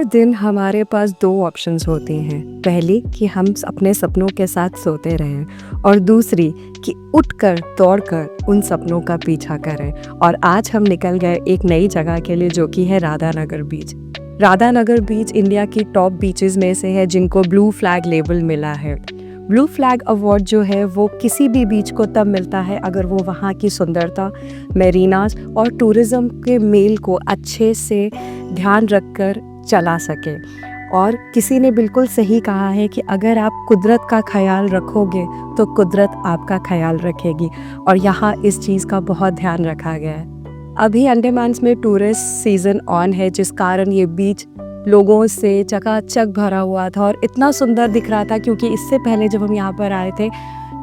दिन हमारे पास दो ऑप्शंस होती हैं। पहली कि हम अपने सपनों के साथ सोते रहें और दूसरी कि उठकर दौड़कर उन सपनों का पीछा करें। और आज हम निकल गए एक नई जगह के लिए जो कि है राधानगर बीच। राधानगर बीच इंडिया की टॉप बीचेस में से है जिनको ब्लू फ्लैग लेबल मिला है। ब्लू फ्लैग अवार्ड जो है वो किसी भी बीच को तब मिलता है अगर वो वहाँ की सुंदरता, मेरीनास और टूरिज़्म के मेल को अच्छे से ध्यान रखकर चला सके। और किसी ने बिल्कुल सही कहा है कि अगर आप कुदरत का ख्याल रखोगे तो कुदरत आपका ख्याल रखेगी, और यहाँ इस चीज़ का बहुत ध्यान रखा गया है। अभी अंडमान में टूरिस्ट सीज़न ऑन है जिस कारण ये बीच लोगों से चकाचक भरा हुआ था और इतना सुंदर दिख रहा था, क्योंकि इससे पहले जब हम यहाँ पर आए थे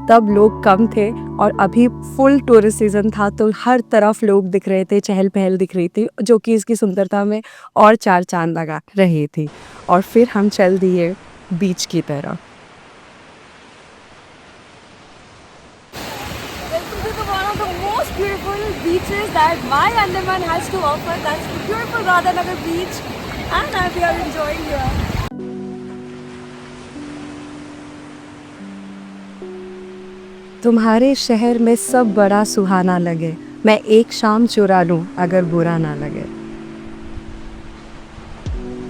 तब लोग कम थे और अभी फुल टूरिस्ट सीज़न था, तो हर तरफ लोग दिख रहे थे, चहल पहल दिख रही थी, जो कि इसकी सुंदरता में और चार चांद लगा रही थी। और फिर हम चल दिए बीच की तरफ। Welcome to one of the most beautiful beaches that my Andaman has to offer. That's the beautiful Radhanagar beach, and we are enjoying here. तुम्हारे शहर में सब बड़ा सुहाना लगे, मैं एक शाम चुरा लूं अगर बुरा ना लगे।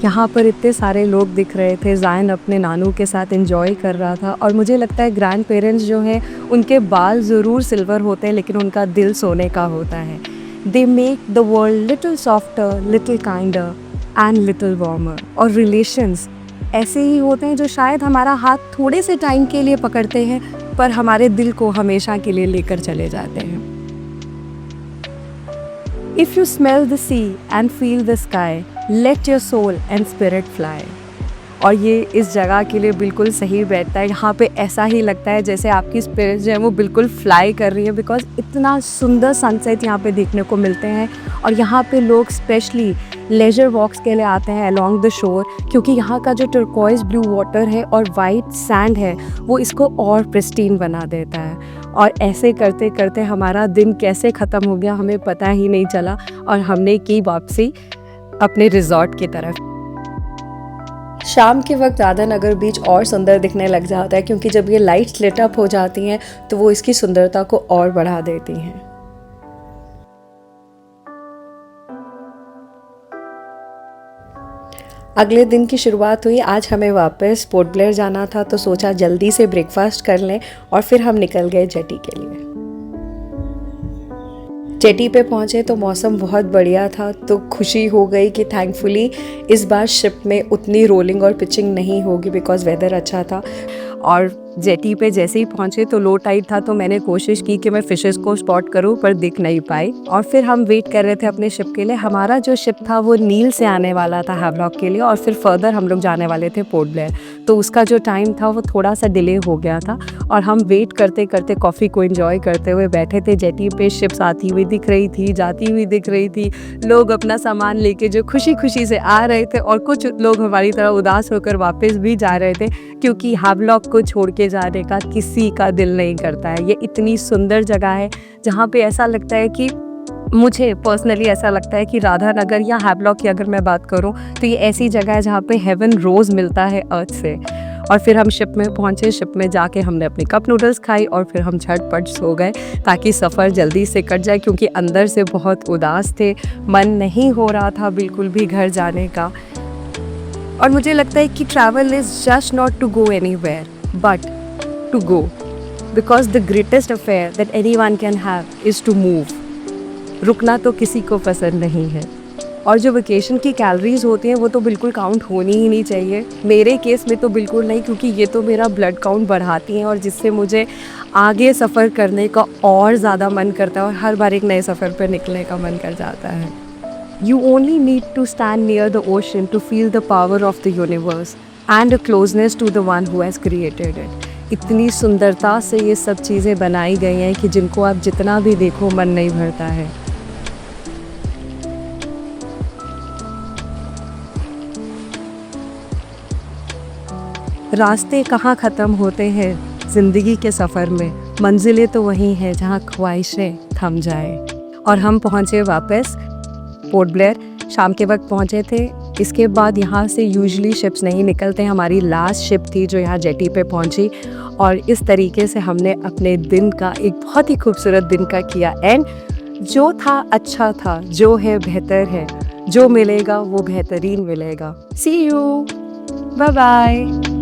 यहाँ पर इतने सारे लोग दिख रहे थे। ज़ायन अपने नानू के साथ एंजॉय कर रहा था, और मुझे लगता है ग्रैंड पेरेंट्स जो हैं उनके बाल ज़रूर सिल्वर होते हैं लेकिन उनका दिल सोने का होता है। They make the world little softer, little kinder and little warmer. और रिलेशंस ऐसे ही होते हैं जो शायद हमारा हाथ थोड़े से टाइम के लिए पकड़ते हैं पर हमारे दिल को हमेशा के लिए लेकर चले जाते हैं। If you smell the sea and feel the sky, let your soul and spirit fly. और ये इस जगह के लिए बिल्कुल सही बैठता है। यहाँ पे ऐसा ही लगता है जैसे आपकी स्पिरिट जो है वो बिल्कुल फ्लाई कर रही है, बिकॉज इतना सुंदर सनसेट यहाँ पे देखने को मिलते हैं। और यहाँ पे लोग स्पेशली लेजर वॉक्स के लिए आते हैं अलोंग द शोर, क्योंकि यहाँ का जो टर्कोइज ब्लू वाटर है और वाइट सैंड है वो इसको और प्रिस्टीन बना देता है। और ऐसे करते करते हमारा दिन कैसे ख़त्म हो गया हमें पता ही नहीं चला, और हमने की वापसी अपने रिजॉर्ट की तरफ। शाम के वक्त राधानगर बीच और सुंदर दिखने लग जाता है, क्योंकि जब ये लाइट्स लिट अप हो जाती हैं तो वो इसकी सुंदरता को और बढ़ा देती हैं। अगले दिन की शुरुआत हुई। आज हमें वापस पोर्ट ब्लेयर जाना था, तो सोचा जल्दी से ब्रेकफास्ट कर लें और फिर हम निकल गए जेटी के लिए। जेटी पे पहुंचे तो मौसम बहुत बढ़िया था, तो खुशी हो गई कि थैंकफुली इस बार शिप में उतनी रोलिंग और पिचिंग नहीं होगी, बिकॉज़ वेदर अच्छा था। और जेटी पे जैसे ही पहुंचे तो लो टाइड था, तो मैंने कोशिश की कि मैं फिशेस को स्पॉट करूं पर दिख नहीं पाई। और फिर हम वेट कर रहे थे अपने शिप के लिए। हमारा जो शिप था वो नील से आने वाला था हैवलॉक के लिए, और फिर फर्दर हम लोग जाने वाले थे पोर्ट ब्लेयर, तो उसका जो टाइम था वो थोड़ा सा डिले हो गया था। और हम वेट करते करते कॉफ़ी को एंजॉय करते हुए बैठे थे जेटी पे। शिप्स आती हुई दिख रही थी, जाती हुई दिख रही थी, लोग अपना सामान लेके जो खुशी खुशी से आ रहे थे, और कुछ लोग हमारी तरह उदास होकर वापस भी जा रहे थे, क्योंकि हैवलॉक को छोड़ के जाने का किसी का दिल नहीं करता है। ये इतनी सुंदर जगह है जहाँ पे ऐसा लगता है कि, मुझे पर्सनली ऐसा लगता है कि राधानगर या हैवलॉक की अगर मैं बात करूँ तो ये ऐसी जगह है जहाँ पे हेवन रोज़ मिलता है अर्थ से। और फिर हम शिप में पहुँचे। शिप में जाके हमने अपनी कप नूडल्स खाई और फिर हम झटपट सो गए ताकि सफ़र जल्दी से कट जाए, क्योंकि अंदर से बहुत उदास थे, मन नहीं हो रहा था बिल्कुल भी घर जाने का। और मुझे लगता है कि travel is just not to go anywhere but to go, because the greatest affair that anyone can have is to move. रुकना तो किसी को पसंद नहीं है, और जो वेकेशन की कैलोरीज होती हैं वो तो बिल्कुल काउंट होनी ही नहीं चाहिए। मेरे केस में तो बिल्कुल नहीं, क्योंकि ये तो मेरा ब्लड काउंट बढ़ाती हैं और जिससे मुझे आगे सफ़र करने का और ज़्यादा मन करता है और हर बार एक नए सफ़र पर निकलने का मन कर जाता है। You only need to stand near the ocean to feel the power of the universe and a closeness to the one who has created it. इतनी सुंदरता से ये सब चीज़ें बनाई गई हैं कि जिनको आप जितना भी देखो मन नहीं भरता है। रास्ते कहाँ ख़त्म होते हैं ज़िंदगी के सफ़र में, मंजिलें तो वहीं हैं जहाँ ख्वाहिशें थम जाए। और हम पहुँचे वापस पोर्ट ब्लेयर। शाम के वक्त पहुँचे थे। इसके बाद यहाँ से यूजुअली शिप्स नहीं निकलते। हमारी लास्ट शिप थी जो यहाँ जेटी पे पहुँची और इस तरीके से हमने अपने दिन का एक बहुत ही खूबसूरत दिन का किया एंड जो था अच्छा था, जो है बेहतर है, जो मिलेगा वो बेहतरीन मिलेगा। सी यू, बाय बाय।